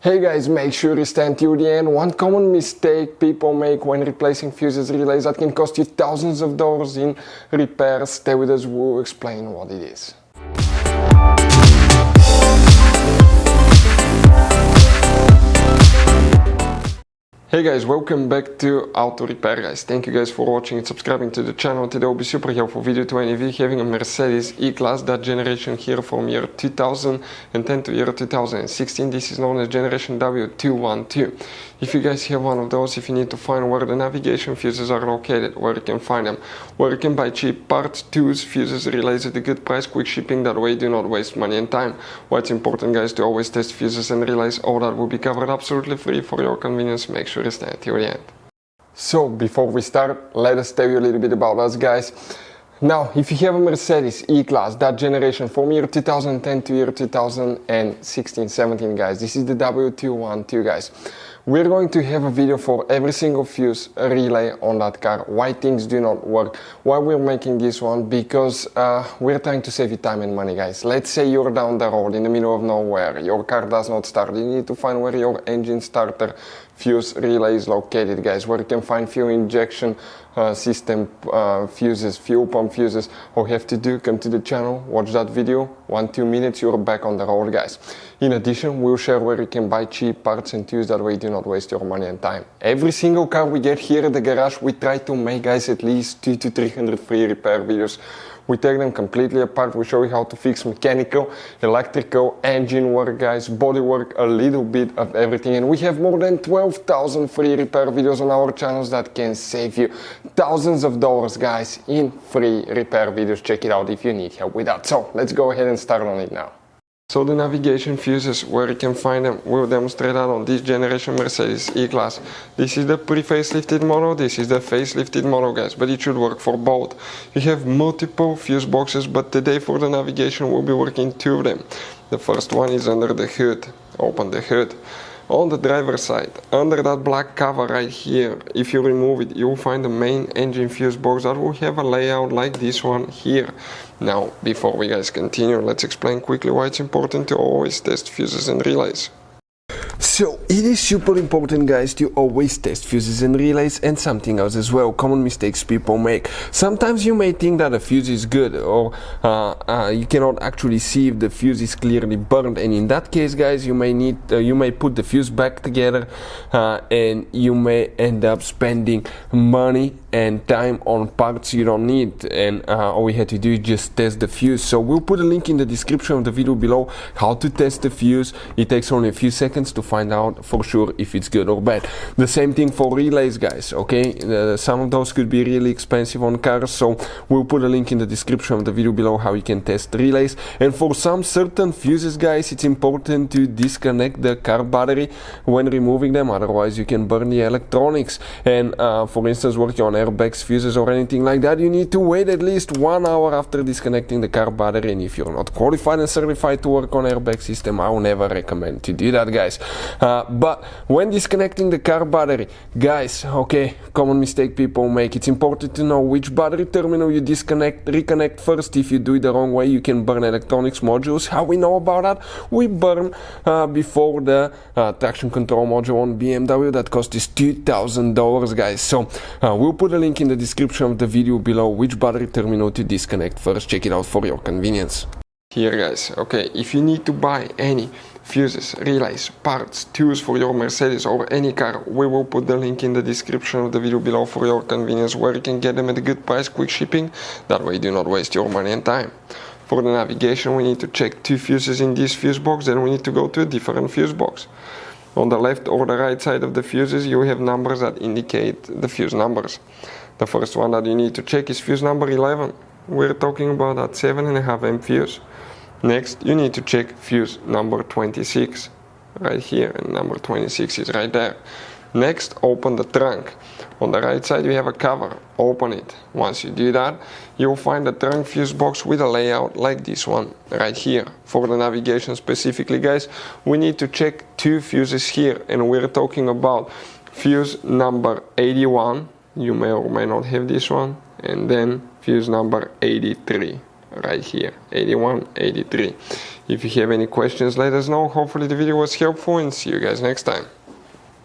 Hey guys, make sure you stand till the end. One common mistake people make when replacing fuses relays that can cost you thousands of dollars in repairs. Stay with us, we'll explain what it is. Hey guys, welcome back to Auto Repair guys. Thank you guys for watching and subscribing to the channel. Today will be super helpful video to any of you having a Mercedes E Class, that generation here from year 2010 to year 2016. This is known as generation W212. If you guys have one of those, if you need to find where the navigation fuses are located, where you can find them, where you can buy cheap parts, tools, fuses, relays at a good price, quick shipping, that way do not waste money and time. Why it's important guys to always test fuses and relays, all that will be covered absolutely free for your convenience. Make sure you stay till the end. So before we start, let us tell you a little bit about us guys. Now, if you have a Mercedes E-Class, that generation from year 2010 to year 2016-17 guys, this is the W212 guys. We're going to have a video for every single fuse relay on that car, why things do not work, why we're making this one, because we're trying to save you time and money guys. Let's say you're down the road in the middle of nowhere, your car does not start, you need to find where your engine starter fuse relay is located guys, where you can find fuel injection system fuses, fuel pump fuses. All you have to do, come to the channel, watch that video, 1-2 minutes, you're back on the road guys. In addition, we'll share where you can buy cheap parts and tools, that way you do not waste your money and time. Every single car we get here at the garage, we try to make guys at least 200 to 300 free repair videos. We take them completely apart, we show you how to fix mechanical, electrical, engine work guys, body work, a little bit of everything. And we have more than 12,000 free repair videos on our channels that can save you thousands of dollars guys in free repair videos. Check it out if you need help with that. So let's go ahead and start on it now. So the navigation fuses, where you can find them, we'll demonstrate that on this generation Mercedes E-Class. This is the pre-facelifted model, this is the facelifted model guys, but it should work for both. You have multiple fuse boxes, but today for the navigation we'll be working two of them. The first one is under the hood. Open the hood. On the driver's side, under that black cover right here, if you remove it, you'll find the main engine fuse box that will have a layout like this one here. Now, before we guys continue, let's explain quickly why it's important to always test fuses and relays. So it is super important guys to always test fuses and relays, and something else as well, common mistakes people make. Sometimes you may think that a fuse is good, or you cannot actually see if the fuse is clearly burned, and in that case guys you may put the fuse back together and you may end up spending money and time on parts you don't need, and all we had to do is just test the fuse. So we'll put a link in the description of the video below how to test the fuse. It takes only a few seconds to find out for sure if it's good or bad. The same thing for relays guys, okay? Some of those could be really expensive on cars, so we'll put a link in the description of the video below how you can test relays. And for some certain fuses guys, it's important to disconnect the car battery when removing them, otherwise you can burn the electronics. And for instance, working on airbags, fuses or anything like that, you need to wait at least 1 hour after disconnecting the car battery, and if you're not qualified and certified to work on airbag system, I will never recommend to do that guys. But when disconnecting the car battery guys, okay, common mistake people make, it's important to know which battery terminal you reconnect first. If you do it the wrong way, you can burn electronics modules. How we know about that? We burn before the traction control module on BMW that cost us $2,000 guys. So we'll put a link in the description of the video below which battery terminal to disconnect first. Check it out for your convenience. Here guys, okay, if you need to buy any fuses, relays, parts, tools for your Mercedes or any car, we will put the link in the description of the video below for your convenience, where you can get them at a good price, quick shipping, that way you do not waste your money and time. For the navigation, we need to check 2 fuses in this fuse box, then we need to go to a different fuse box. On the left or the right side of the fuses, you have numbers that indicate the fuse numbers. The first one that you need to check is fuse number 11. We're talking about that 7.5 amp fuse. Next, you need to check fuse number 26, right here, and number 26 is right there. Next, open the trunk. On the right side you have a cover, open it. Once you do that, you'll find the trunk fuse box with a layout like this one, right here. For the navigation specifically guys, we need to check 2 fuses here, and we're talking about fuse number 81, you may or may not have this one, and then fuse number 83. right here, 81, 83. If you have any questions, let us know. Hopefully the video was helpful, and see you guys next time.